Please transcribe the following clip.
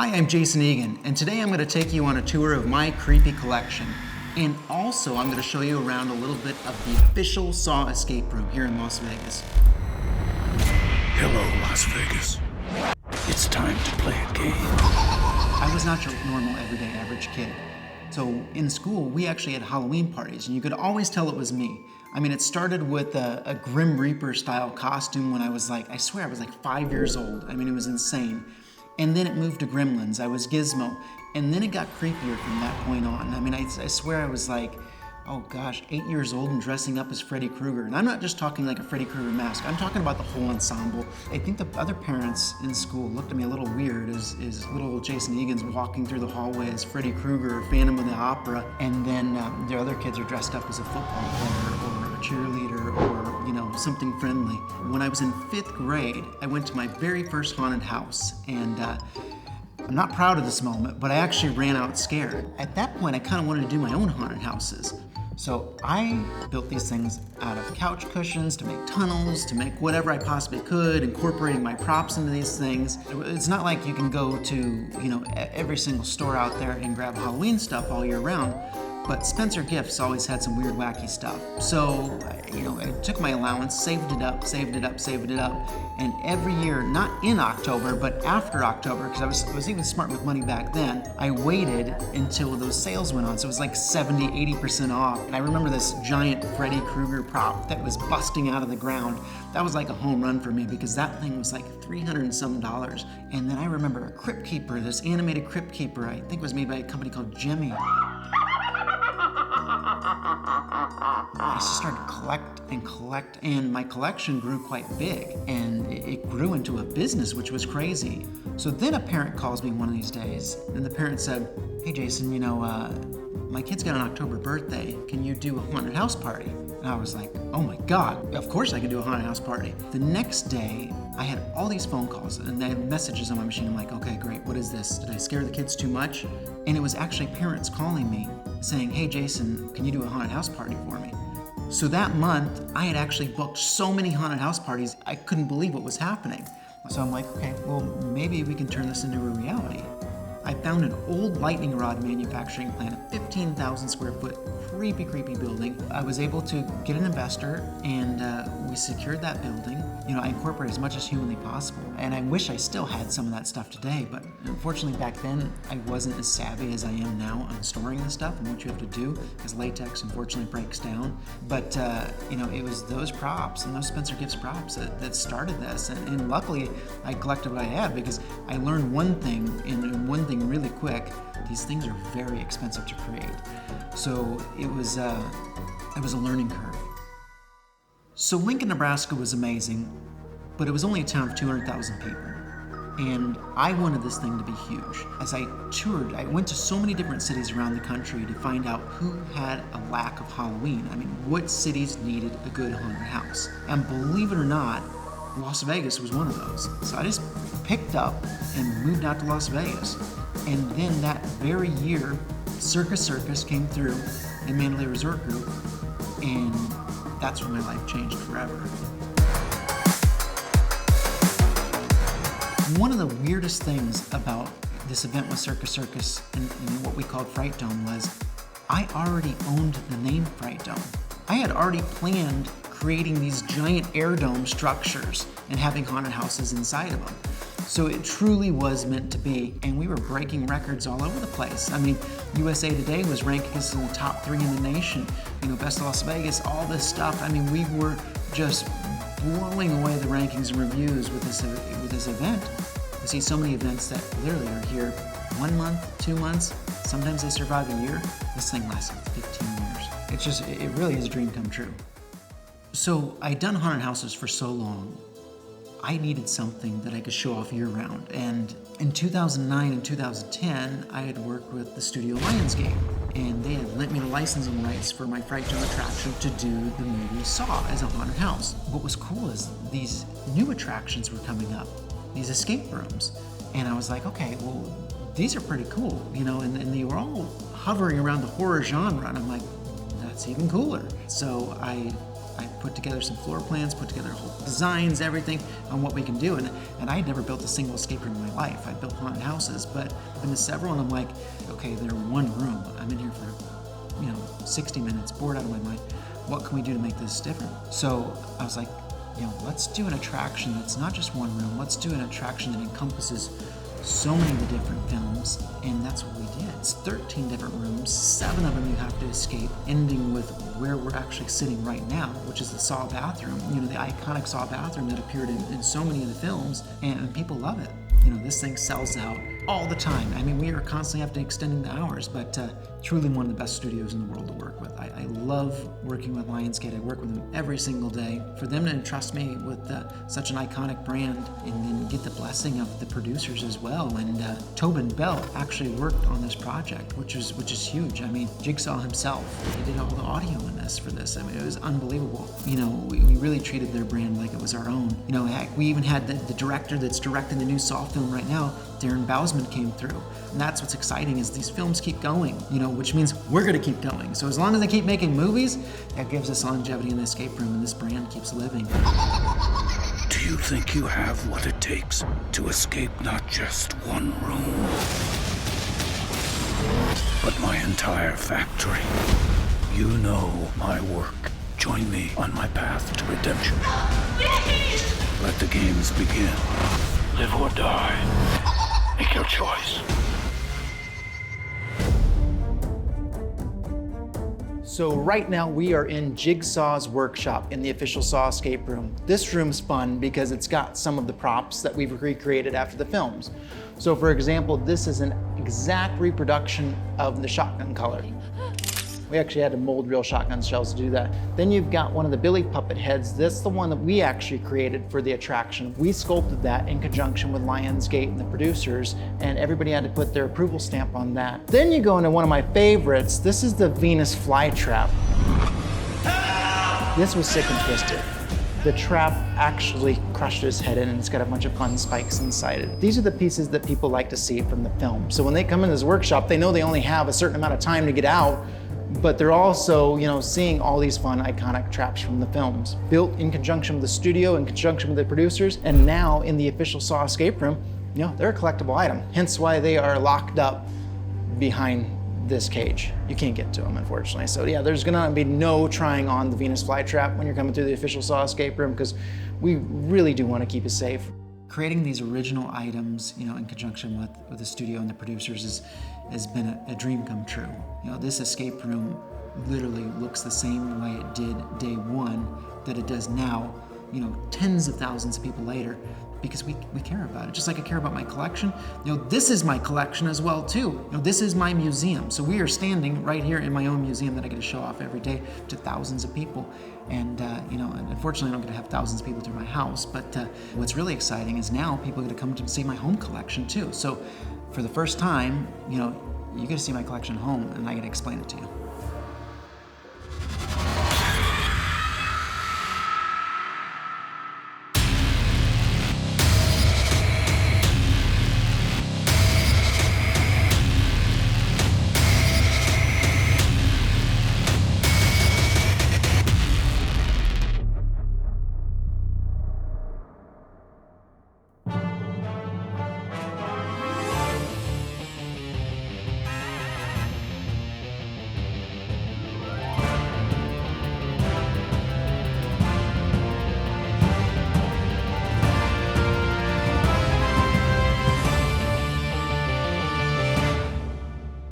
Hi, I'm Jason Egan, and today I'm going to take you on a tour of my creepy collection. And also, I'm going to show you around a little bit of the official Saw escape room here in Las Vegas. Hello, Las Vegas. It's time to play a game. I was not your normal, everyday, average kid. So in school, we actually had Halloween parties, and you could always tell it was me. I mean, it started with a Grim Reaper style costume when I was I swear I was 5 years old. I mean, it was insane. And then it moved to Gremlins. I was Gizmo. And then it got creepier from that point on. I mean, I swear I was 8 years old and dressing up as Freddy Krueger. And I'm not just talking like a Freddy Krueger mask. I'm talking about the whole ensemble. I think the other parents in school looked at me a little weird as little Jason Egan's walking through the hallway as Freddy Krueger or Phantom of the Opera. And then the other kids are dressed up as a football player or a cheerleader or, something friendly. When I was in 5th grade, I went to my very first haunted house. And I'm not proud of this moment, but I actually ran out scared. At that point, I kind of wanted to do my own haunted houses. So I built these things out of couch cushions to make tunnels, to make whatever I possibly could, incorporating my props into these things. It's not like you can go to, every single store out there and grab Halloween stuff all year round, but Spencer Gifts always had some weird, wacky stuff. So, I took my allowance, saved it up, and every year, not in October, but after October, because I was even smart with money back then, I waited until those sales went on. So it was 70, 80% off. And I remember this giant Freddy Krueger prop that was busting out of the ground. That was like a home run for me because that thing was $300 and some. And then I remember a Crypt Keeper, this animated Crypt Keeper, I think was made by a company called Jimmy. I just started to collect, and my collection grew quite big, and it grew into a business, which was crazy. So then a parent calls me one of these days, and the parent said, "Hey Jason, my kid's got an October birthday. Can you do a haunted house party?" And I was like, oh my God, of course I can do a haunted house party. The next day, I had all these phone calls and I had messages on my machine. I'm like, okay, great, what is this? Did I scare the kids too much? And it was actually parents calling me saying, hey Jason, can you do a haunted house party for me? So that month, I had actually booked so many haunted house parties, I couldn't believe what was happening. So I'm like, okay, well, maybe we can turn this into a reality. I found an old lightning rod manufacturing plant, a 15,000 square foot creepy building. I was able to get an investor and we secured that building. I incorporated as much as humanly possible. And I wish I still had some of that stuff today, but unfortunately back then I wasn't as savvy as I am now on storing this stuff and what you have to do, because latex unfortunately breaks down. But it was those props and those Spencer Gifts props that started this. And luckily I collected what I had because I learned one thing and one thing really quick. These things are very expensive to create. So it was a learning curve. So Lincoln, Nebraska was amazing, but it was only a town of 200,000 people. And I wanted this thing to be huge. As I toured, I went to so many different cities around the country to find out who had a lack of Halloween. I mean, what cities needed a good haunted house? And believe it or not, Las Vegas was one of those. So I just picked up and moved out to Las Vegas. And then that very year, Circus came through in Mandalay Resort Group, and that's when my life changed forever. One of the weirdest things about this event with Circus and what we called Fright Dome was I already owned the name Fright Dome. I had already planned creating these giant air dome structures and having haunted houses inside of them. So it truly was meant to be, and we were breaking records all over the place. I mean, USA Today was ranking us in the top 3 in the nation. Best of Las Vegas, all this stuff. I mean, we were just blowing away the rankings and reviews with this event. We see so many events that literally are here 1 month, 2 months. Sometimes they survive a year. This thing lasted 15 years. It really is a dream come true. So I'd done haunted houses for so long. I needed something that I could show off year-round. And in 2009 and 2010, I had worked with the studio Lionsgate, and they had lent me the licensing rights for my Fright Dome attraction to do the movie Saw as a haunted house. What was cool is these new attractions were coming up, these escape rooms. And I was like, okay, well, these are pretty cool, and they were all hovering around the horror genre, and I'm like, that's even cooler. So I I put together some floor plans, put together whole designs, everything on what we can do. And I had never built a single escape room in my life. I built haunted houses, but I've been to several, and I'm like, okay, they're one room. I'm in here for 60 minutes, bored out of my mind. What can we do to make this different? So I was like, let's do an attraction that's not just one room. Let's do an attraction that encompasses so many of the different films, and that's what we did. It's 13 different rooms, 7 of them you have to escape, ending with where we're actually sitting right now, which is the Saw bathroom, the iconic Saw bathroom that appeared in so many of the films, and people love it. This thing sells out all the time. I mean, we are constantly having to extending the hours, but truly one of the best studios in the world to work with. I love working with Lionsgate. I work with them every single day. For them to entrust me with such an iconic brand and then get the blessing of the producers as well. And Tobin Bell actually worked on this project, which is huge. I mean, Jigsaw himself, he did all the audio in this for this. I mean, it was unbelievable. We really treated their brand like it was our own. Heck, we even had the director that's directing the new Saw film right now, Darren Bousman, came through. And that's what's exciting, is these films keep going, which means we're gonna keep going. So as long as they keep making movies, that gives us longevity in the escape room, and this brand keeps living. Do you think you have what it takes to escape not just one room, but my entire factory? You know my work. Join me on my path to redemption. Let the games begin. Live or die. Make your choice. So right now we are in Jigsaw's workshop in the official Saw escape room. This room's fun because it's got some of the props that we've recreated after the films. So for example, this is an exact reproduction of the shotgun color. We actually had to mold real shotgun shells to do that. Then you've got one of the Billy puppet heads. That's the one that we actually created for the attraction. We sculpted that in conjunction with Lionsgate and the producers, and everybody had to put their approval stamp on that. Then you go into one of my favorites. This is the Venus flytrap. This was sick and twisted. The trap actually crushed his head in, and it's got a bunch of fun spikes inside it. These are the pieces that people like to see from the film. So when they come in this workshop, they know they only have a certain amount of time to get out, but they're also, seeing all these fun, iconic traps from the films. Built in conjunction with the studio, in conjunction with the producers, and now in the official Saw escape room, they're a collectible item. Hence why they are locked up behind this cage. You can't get to them, unfortunately. So yeah, there's gonna be no trying on the Venus flytrap when you're coming through the official Saw escape room, because we really do want to keep it safe. Creating these original items, in conjunction with the studio and the producers has been a dream come true. This escape room literally looks the same way it did day one that it does now, tens of thousands of people later, because we care about it. Just like I care about my collection, this is my collection as well too. This is my museum. So we are standing right here in my own museum that I get to show off every day to thousands of people. And unfortunately I don't get to have thousands of people through my house, but what's really exciting is now people get to come to see my home collection too. So for the first time, you get to see my collection at home, and I get to explain it to you.